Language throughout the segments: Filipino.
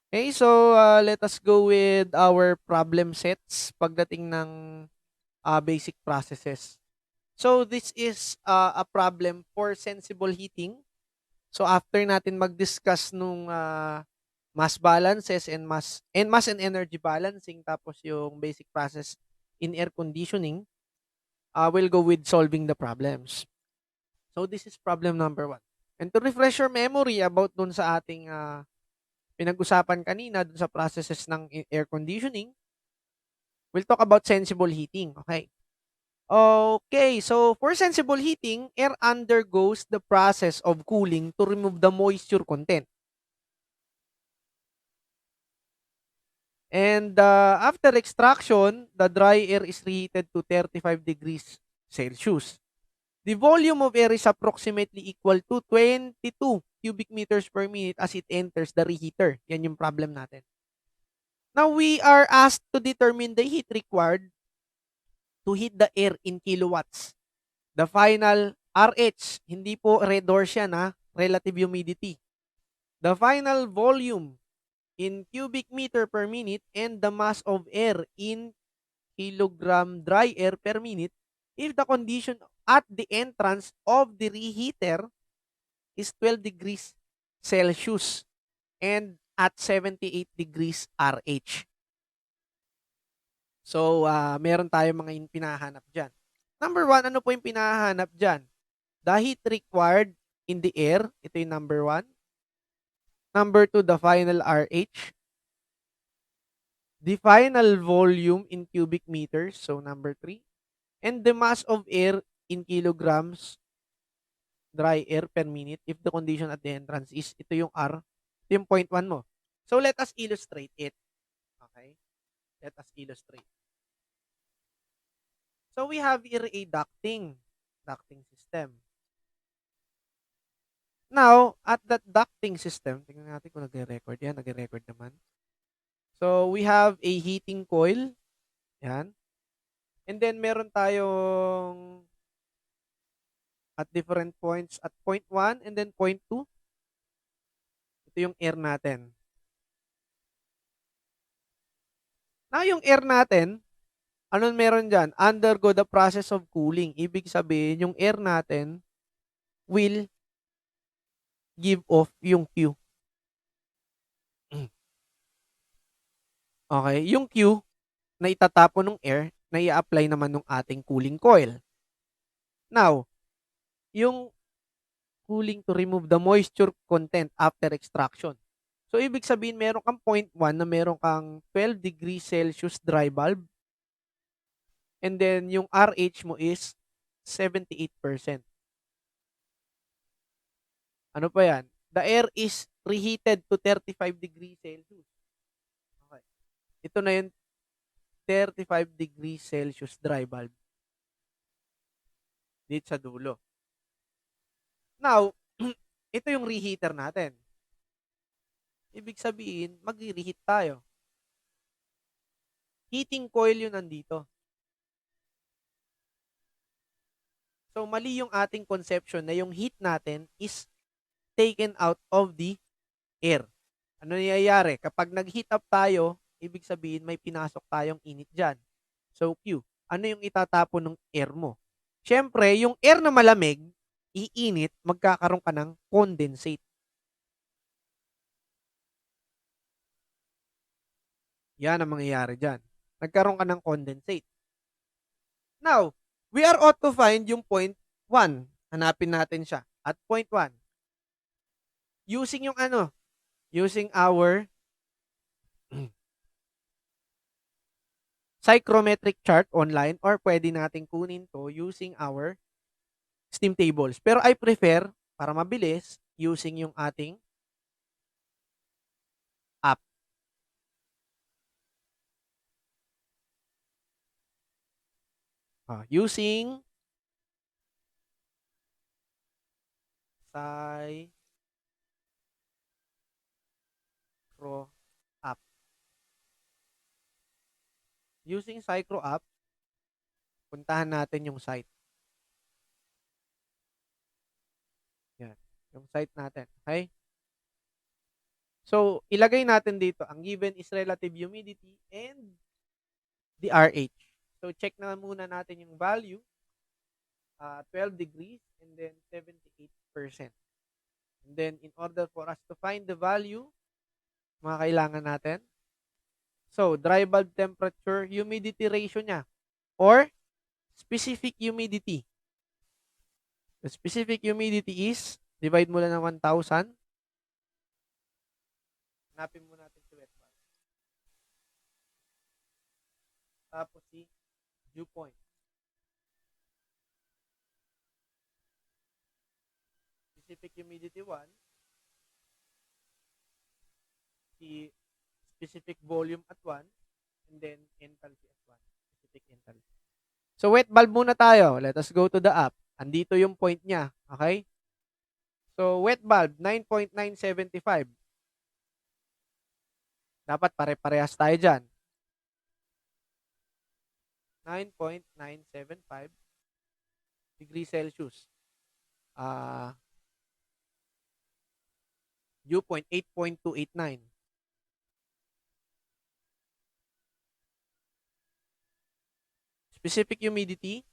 Okay, so let us go with our problem sets pagdating ng basic processes. So this is a problem for sensible heating. So after natin mag-discuss nung mass balances and energy balancing tapos yung basic process in air conditioning, we'll go with solving the problems. So this is problem number 1. And to refresh your memory about dun sa ating pinag-usapan kanina dun sa processes ng air conditioning, we'll talk about sensible heating. Okay. Okay, so for sensible heating, air undergoes the process of cooling to remove the moisture content. And after extraction, the dry air is reheated to 35 degrees Celsius. The volume of air is approximately equal to 22 cubic meters per minute as it enters the reheater. Yan yung problem natin. Now, we are asked to determine the heat required to heat the air in kilowatts. The final RH, hindi po red horse yan ha, relative humidity. The final volume in cubic meter per minute and the mass of air in kilogram dry air per minute if the condition at the entrance of the reheater is 12 degrees Celsius and at 78 degrees RH. So, meron tayong mga pinahanap dyan. Number 1, ano po yung pinahanap dyan? The heat required in the air. Ito yung number 1. Number 2, the final RH. The final volume in cubic meters. So, number 3. And the mass of air in kilograms dry air per minute if the condition at the entrance is, ito yung R. Ito yung point 1 mo. So, let us illustrate it. Okay? Let us illustrate. So, we have here a ducting system. Now, at that ducting system, tingnan natin kung nagre-record yan. Nagre-record naman. So, we have a heating coil. Yan. And then, meron tayong at different points at point 1 and then point 2. Ito yung air natin. Now, yung air natin, anong meron dyan? Undergo the process of cooling. Ibig sabihin, yung air natin will give off yung Q. Okay? Yung Q na itatapon ng air, na i-apply naman ng ating cooling coil. Now, yung cooling to remove the moisture content after extraction. So, ibig sabihin, meron kang point 1 na meron kang 12 degrees Celsius dry bulb. And then, yung RH mo is 78%. Ano pa yan? The air is reheated to 35 degrees Celsius. Okay. Ito na yung 35 degrees Celsius dry bulb. Dito sa dulo. Now, ito yung reheater natin. Ibig sabihin, mag-reheat tayo. Heating coil yun nandito. So, mali yung ating conception na yung heat natin is taken out of the air. Ano nangyayari? Kapag nag-heat up tayo, ibig sabihin may pinasok tayong init dyan. So, Q, ano yung itatapon ng air mo? Siyempre, yung air na malamig, iinit, magkakaroon ka ng condensate. Yan ang mangyayari dyan. Nagkaroon ka ng condensate. Now, we are ought to find yung point 1. Hanapin natin siya. At point 1, using yung ano? Using our psychrometric chart online or pwede natin kunin to using our steam tables. Pero I prefer, para mabilis, using yung ating app. Using Psychro app. Using Psychro app, puntahan natin yung site. Yan. Yung site natin. Okay? So, ilagay natin dito, ang given is relative humidity and the RH. So, check na muna natin yung value, 12 degrees and then 78%. And then, in order for us to find the value, mga kailangan natin, so, dry bulb temperature, humidity ratio niya, or specific humidity. The specific humidity is, divide mo lang ng 1,000. Hanapin mo natin si wet bulb. Tapos si dew point. Specific humidity 1. Si specific volume at 1. And then enthalpy at 1. Specific enthalpy. So wet bulb muna tayo. Let us go to the app. Andito yung point niya. Okay? So wet bulb, 9.975. Dapat pare-parehas tayo dyan. 9.975 degrees Celsius. Dew point, 8.289. Specific humidity,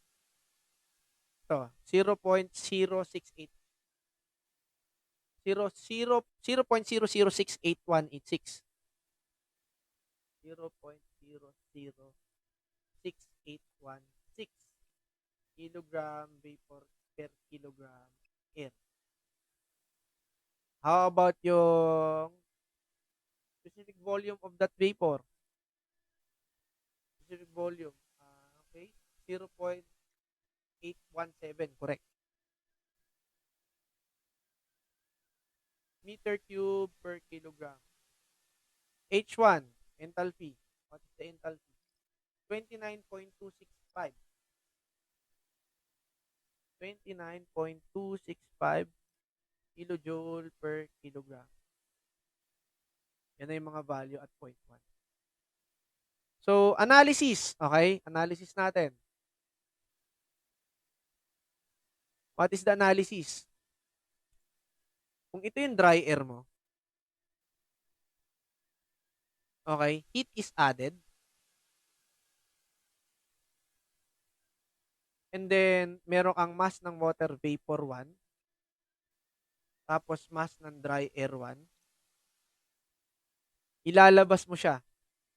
ito, 0.068. 0.0068186. 0.0068116 kilogram vapor per kilogram air. How about yung specific volume of that vapor? Specific volume. Okay. 0.817. Correct. Meter cube per kilogram. H1, enthalpy. What is the enthalpy? 29.265. 29.265 kilojoule per kilogram. Yan na yung mga value at 0.1. So, analysis. Okay? Analysis natin. What is the analysis? Kung ito yung dry air mo, okay, heat is added. And then, meron kang mass ng water vapor 1. Tapos, mass ng dry air 1. Ilalabas mo siya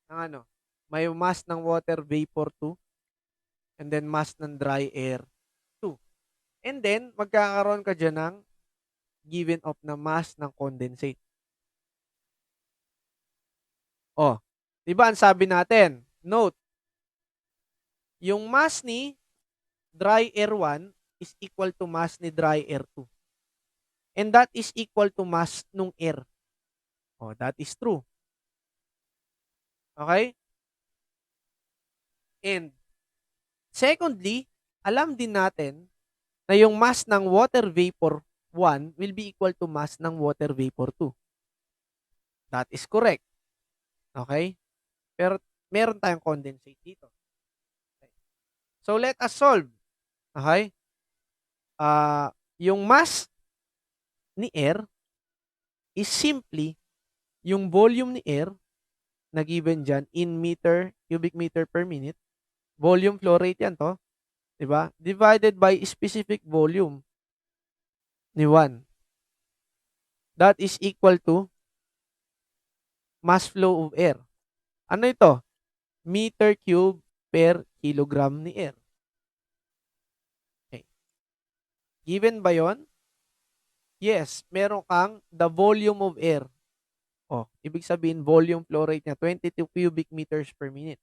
ng ano? May mass ng water vapor 2. And then, mass ng dry air 2. And then, magkakaroon ka dyan ng given off na mass ng condensate. Oh, di ba ang sabi natin? Note, yung mass ni dry air 1 is equal to mass ni dry air 2. And that is equal to mass nung air. Oh, that is true. Okay? And secondly, alam din natin na yung mass ng water vapor 1 will be equal to mass ng water vapor 2. That is correct. Okay? Pero meron tayong condensate dito. Okay. So let us solve. Okay? Yung mass ni air is simply yung volume ni air na given dyan in cubic meter per minute. Volume flow rate yan to. Diba? Divided by specific volume ni 1. That is equal to mass flow of air. Ano ito? Meter cube per kilogram ni air. Okay. Given ba yon? Yes, meron kang the volume of air. Oh, ibig sabihin volume flow rate niya 22 cubic meters per minute.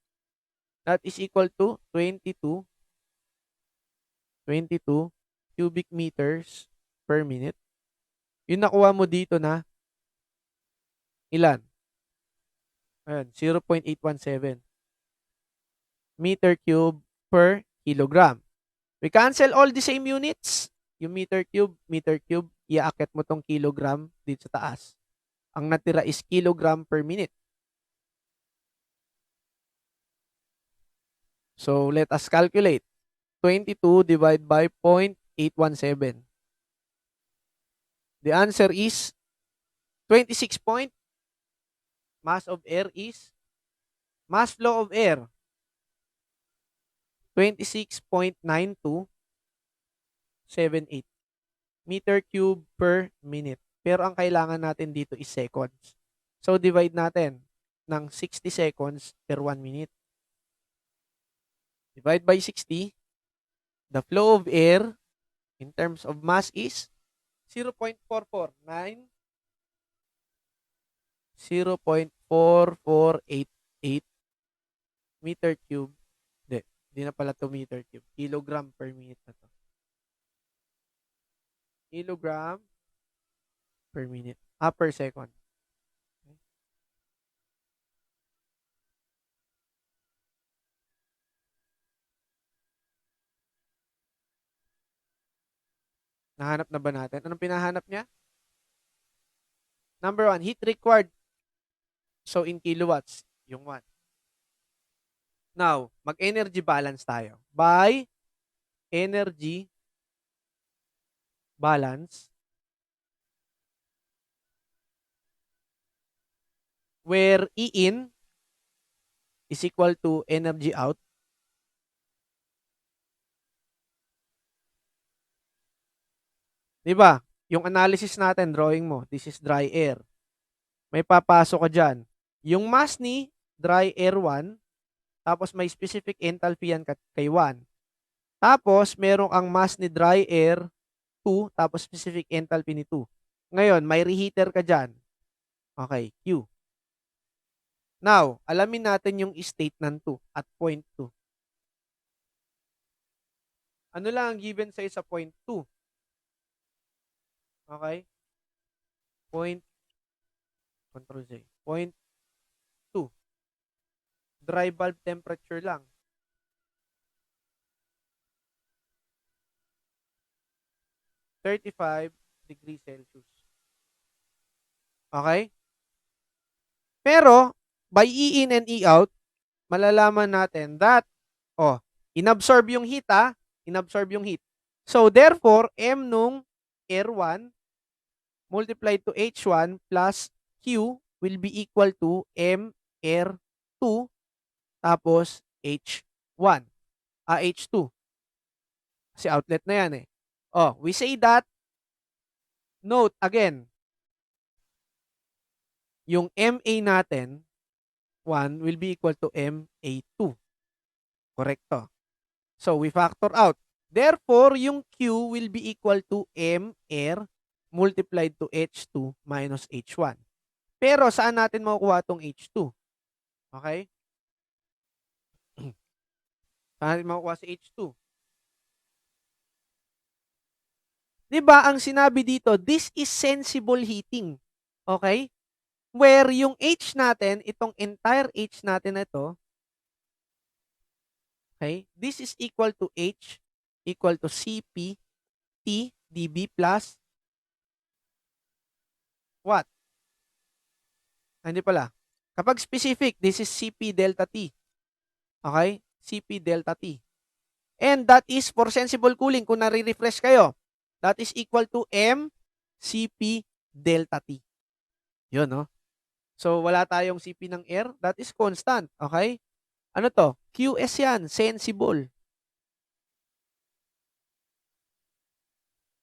That is equal to 22 cubic meters per minute. Yung nakuha mo dito na ilan? Ayan, 0.817 meter cube per kilogram. We cancel all the same units. Yung meter cube, iaakit mo tong kilogram dito sa taas. Ang natira is kilogram per minute. So, let us calculate. 22 divided by 0.817. The answer is 26.8 mass flow of air, 26.9278 meter cube per minute. Pero ang kailangan natin dito is seconds. So, divide natin ng 60 seconds per 1 minute. Divide by 60. The flow of air in terms of mass is 0.4488 meter cube. Hindi na pala to meter cube. Kilogram per minute na to. Kilogram per minute. Per second. Okay. Nahanap na ba natin? Anong pinahanap niya? Number 1, heat required. So, in kilowatts, yung 1. Now, mag-energy balance tayo. By energy balance, where E in is equal to energy out. Diba? Yung analysis natin, drawing mo, this is dry air. May papasok ka dyan. Yung mass ni dry air 1, tapos may specific enthalpy yan kay 1. Tapos, merong ang mass ni dry air 2, tapos specific enthalpy ni 2. Ngayon, may reheater ka dyan. Okay, Q. Now, alamin natin yung state ng 2 at point 2. Ano lang ang given sa'yo sa point 2? Okay? Control Z. Point 2. Dry bulb temperature lang. (35°C). Okay? Pero, by E in and E out, malalaman natin that, inabsorb yung heat inabsorb yung heat. So, therefore, M nung air 1 multiplied to H1 plus Q will be equal to M air 2 tapos H1. H2. Kasi outlet na yan eh. We say that, note again, yung MA natin, 1 will be equal to MA2. Correcto. So, we factor out. Therefore, yung Q will be equal to M air multiplied to H2 minus H1. Pero, saan natin makukuha itong H2? Okay? Saan natin makukuha si H2? Diba, ang sinabi dito, this is sensible heating. Okay? Where yung H natin, itong entire H natin na ito, okay, this is equal to H equal to Cp T dB plus what? Hindi pala. Kapag specific, this is Cp delta T. Okay? Cp delta T. And that is for sensible cooling. Kung nare-refresh kayo, that is equal to M Cp delta T. Yun, no? So, wala tayong Cp ng air. That is constant. Okay? Ano to? QS yan. Sensible.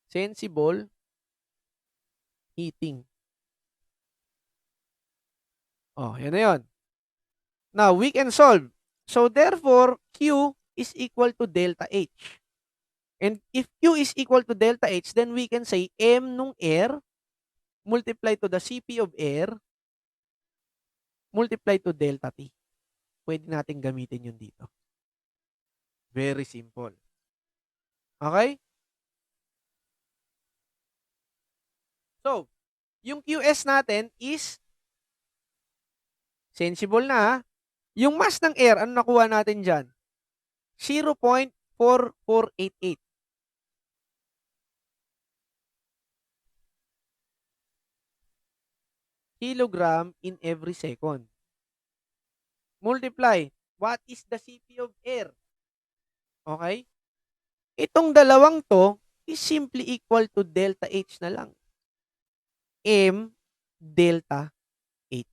Sensible heating. Yan na yun. Now, we can solve. So, therefore, Q is equal to delta H. And if Q is equal to delta H, then we can say M nung air multiply to the Cp of air multiply to delta T. Pwede natin gamitin yun dito. Very simple. Okay? So, yung QS natin is sensible na. Yung mass ng air, ano nakuha natin dyan? 0.4488. Kilogram in every second. Multiply. What is the Cp of air? Okay? Itong dalawang to is simply equal to delta H na lang. M delta H.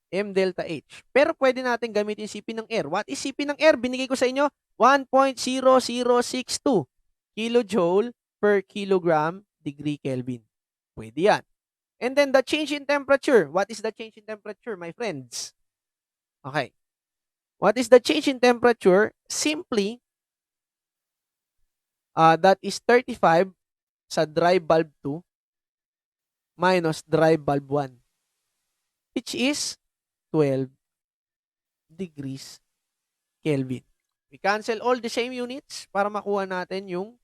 M delta H. Pero pwede natin gamitin CP ng air. What is CP ng air? Binigay ko sa inyo, 1.0062 kilojoule per kilogram degree Kelvin. Pwede yan. And then the change in temperature. What is the change in temperature, my friends? Okay. What is the change in temperature? Simply, that is 35 sa dry bulb 2 minus dry bulb 1, which is 12 degrees Kelvin. We cancel all the same units para makuha natin yung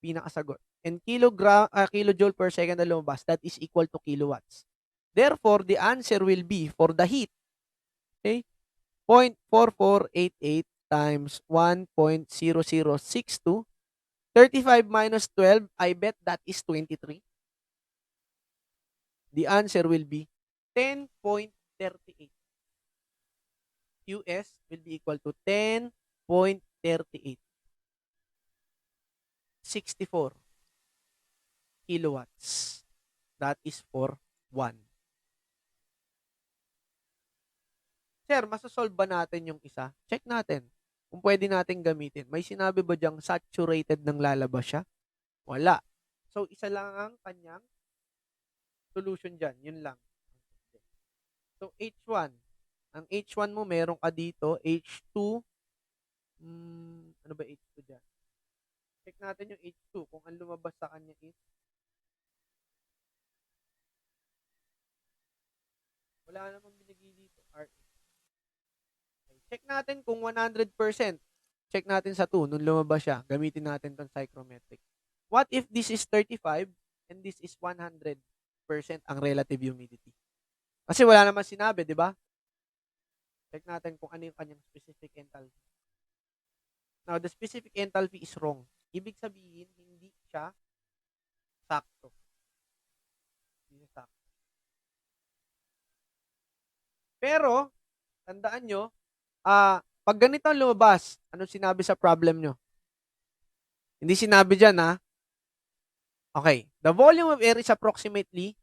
pinakasagot. And kilojoule per second na lumabas, that is equal to kilowatts. Therefore, the answer will be for the heat, okay, 0.4488 times 1.0062. 35 minus 12, I bet that is 23. The answer will be 10.38. US will be equal to 10.38. 64 kilowatts. That is for 1. Sir, masasolve ba natin yung isa? Check natin kung pwede natin gamitin. May sinabi ba diyang saturated nang lalabas siya? Wala. So, isa lang ang kanyang solution dyan. Yun lang. So, H1. Ang H1 mo, meron ka dito. H2. Ano ba H2 dyan? Check natin yung H2. Kung ang lumabas sa kanya is wala namang binigay dito. RH. Okay. Check natin kung 100%. Check natin sa 2. Nung lumabas siya, gamitin natin tong psychrometric. What if this is 35 and this is 100% ang relative humidity? Kasi wala naman sinabi, di ba? Check natin kung ano yung kanyang specific enthalpy. Now, the specific enthalpy is wrong. Ibig sabihin, hindi siya sakto. Hindi siya sakto. Pero, tandaan nyo, pag ganito ang lumabas, anong sinabi sa problem nyo? Hindi sinabi dyan, ha? Okay. The volume of air is approximately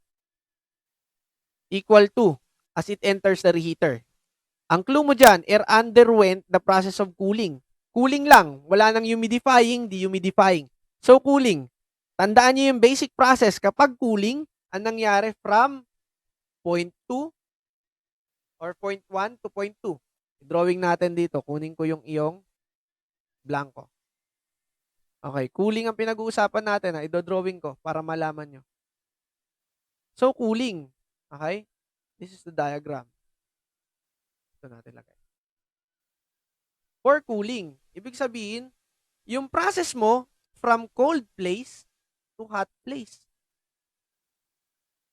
equal to as it enters the reheater. Ang clue mo dyan, air underwent the process of cooling. Cooling lang. Wala nang humidifying, dehumidifying. So, cooling. Tandaan nyo yung basic process. Kapag cooling, ang nangyari from 0.2 or 0.1 to 0.2. Drawing natin dito. Kunin ko yung iyong blanco. Okay, cooling ang pinag-uusapan natin. Ido-drawing ko para malaman nyo. So, cooling. Okay? This is the diagram. Ito natin lagay. For cooling, ibig sabihin, yung process mo from cold place to hot place.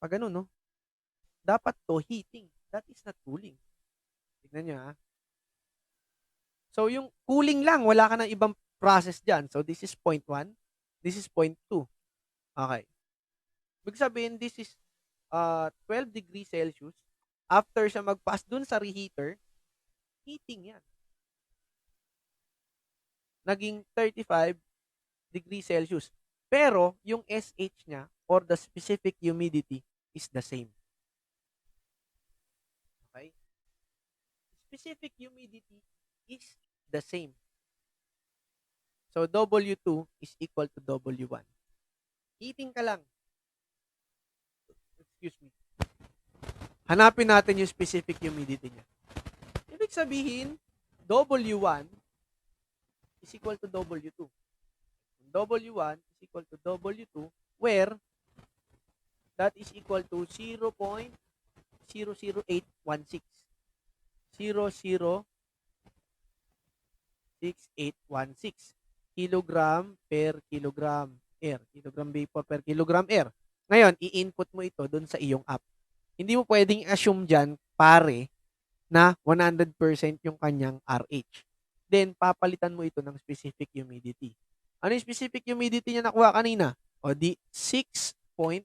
Pag ganun, no? Dapat to heating. That is not cooling. Tignan nyo, ha? So, yung cooling lang, wala ka ng ibang process dyan. So, this is 0.1. This is 0.2. Okay. Ibig sabihin, this is 12 degrees Celsius. After siya mag-pass dun sa reheater, heating yan. Naging 35 degrees Celsius. Pero, yung SH niya or the specific humidity is the same. Okay? Specific humidity is the same. So, W2 is equal to W1. Heating ka lang. Excuse me. Hanapin natin yung specific humidity niya. Ibig sabihin, W1 is equal to W2. W1 is equal to W2 where that is equal to 0.00816. 0.06816 kilogram per kilogram air. Kilogram vapor per kilogram air. Ngayon, i-input mo ito dun sa iyong app. Hindi mo pwedeng assume dyan, pare, na 100% yung kanyang RH. Then, papalitan mo ito ng specific humidity. Ano yung specific humidity niya nakuha kanina? O di 6.816.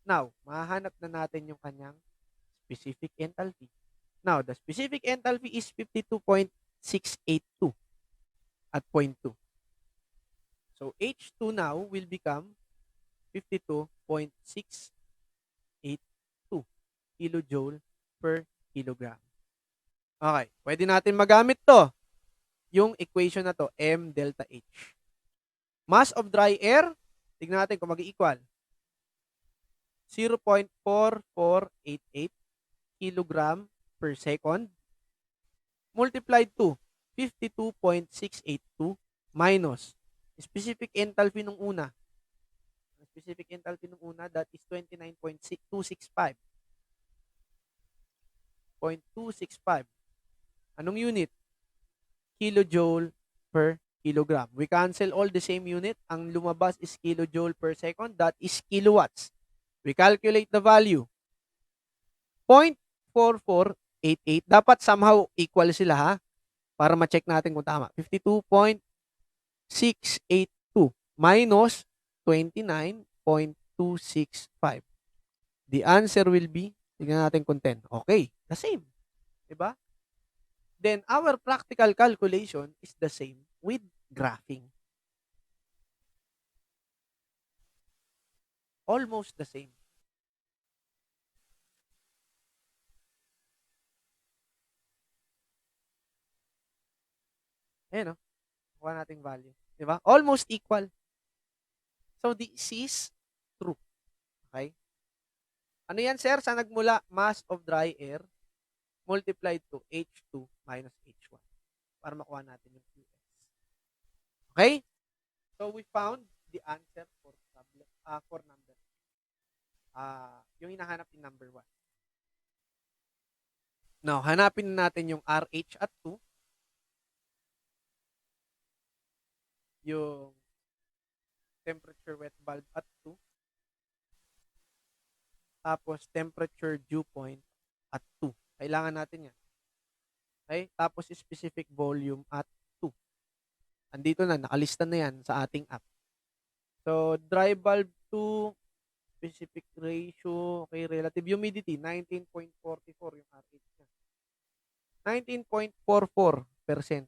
Now, mahahanap na natin yung kanyang specific enthalpy. Now, the specific enthalpy is 52.682 at 0.2. So, H2 now will become 52.682 kilojoule per kilogram. Okay, pwede natin magamit to. Yung equation na to, M delta H. Mass of dry air, tignan natin kung mag-equal. 0.4488 kilogram per second multiplied to 52.682 minus specific enthalpy nung una. Specific enthalpy nung una, that is 29.265. 0.265. Anong unit? Kilojoule per kilogram. We cancel all the same unit. Ang lumabas is kilojoule per second. That is kilowatts. We calculate the value. 0.4488. Dapat somehow equal sila ha. Para ma-check natin kung tama. 52.682 minus 29.265. The answer will be, tignan natin kung 10. Okay, the same. Diba? Then, our practical calculation is the same with graphing. Almost the same. Ayan o. Kuha nating value. Diba? Almost equal. So, this is true. Okay? Ano yan, sir? Sa nagmula? Mass of dry air multiplied to H2 minus H1 para makuha natin yung QS. Okay? So, we found the answer for number. Yung hinahanap in number 1. Now, hanapin natin yung RH at 2. Yung temperature wet bulb at 2. Tapos, temperature dew point at 2. Kailangan natin yan. Okay? Tapos, specific volume at 2. Andito na, nakalista na yan sa ating app. So, dry bulb 2, specific ratio, okay, relative humidity, 19.44 yung RH niya. 19.44%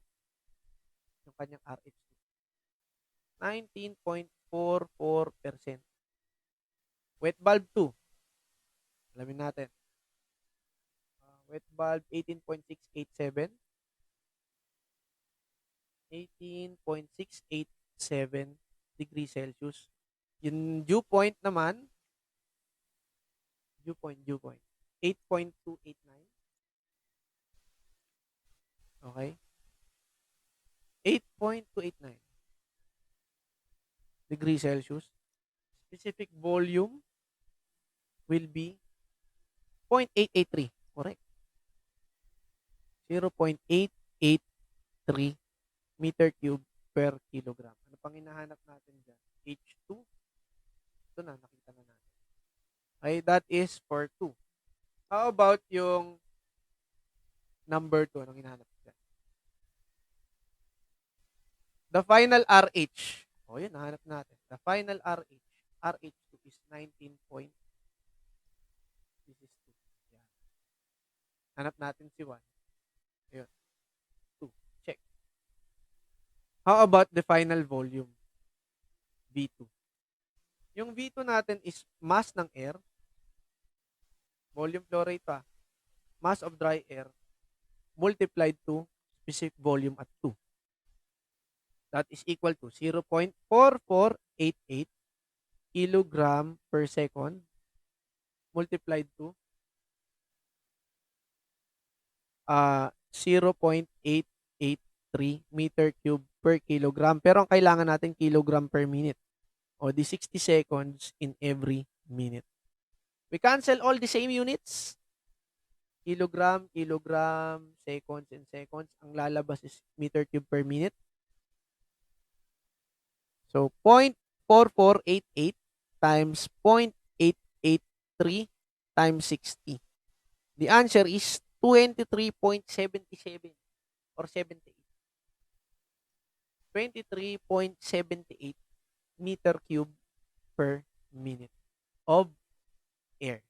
yung kanyang RH. 19.44%. Wet bulb 2. Alamin natin. Wet bulb 18.687. 18.687 degrees Celsius. Yung dew point naman, dew point, 8.289. Okay? 8.289 degrees Celsius. Specific volume will be 0.883. Correct. 0.883 meter cube per kilogram. Ano pang hinahanap natin dyan? H2. Ito na, nakita na natin. Okay, that is for 2. How about yung number 2? Anong hinahanap dyan? The final RH. O, yun, nahanap natin. The final RH. RH2 is 19 point. This is 2. Yan. Hanap natin si 1. Ayun. 2. Check. How about the final volume? V2. Yung V2 natin is mass ng air. Volume flow rate pa. Mass of dry air multiplied to specific volume at 2. That is equal to 0.4488 kilogram per second multiplied to 0.883 meter cube per kilogram. Pero ang kailangan natin kilogram per minute. O di 60 seconds in every minute. We cancel all the same units. Kilogram, seconds, and seconds. Ang lalabas is meter cube per minute. So, 0.4488 times 0.883 times 60. The answer is 23.77 or 78. 23.78 meter cube per minute of air.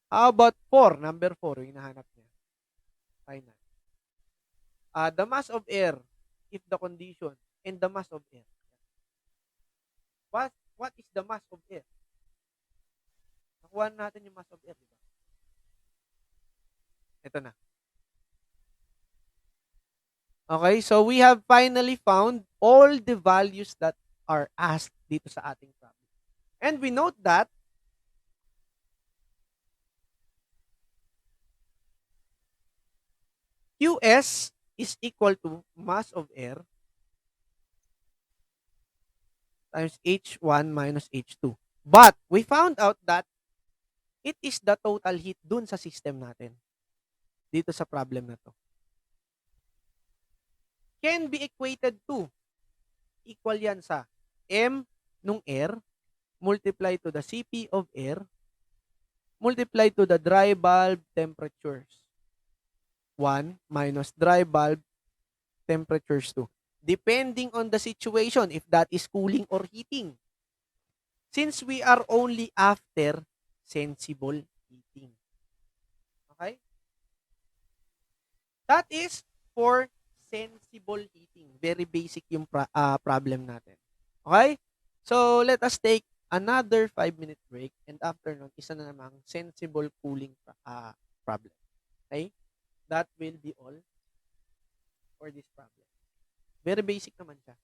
How about 4? Number 4, yung hinahanap niya. Final. The mass of air, if the condition, and the mass of air. What is the mass of air? nakuha natin yung mass of air, diba? Ito na. Okay, so we have finally found all the values that are asked dito sa ating problem. And we note that Qs is equal to mass of air times H1 minus H2. But we found out that it is the total heat dun sa system natin. Dito sa problem na to. Can be equated to, equal yan sa M nung air, multiply to the Cp of air, multiply to the dry bulb temperatures. 1 minus dry bulb temperatures 2. Depending on the situation, if that is cooling or heating. Since we are only after sensible heating. Okay? That is for sensible heating. Very basic yung problem natin. Okay? So, let us take another 5-minute break and after nun, isa na namang sensible cooling problem. Okay? That will be all for this problem. Very basic naman siya.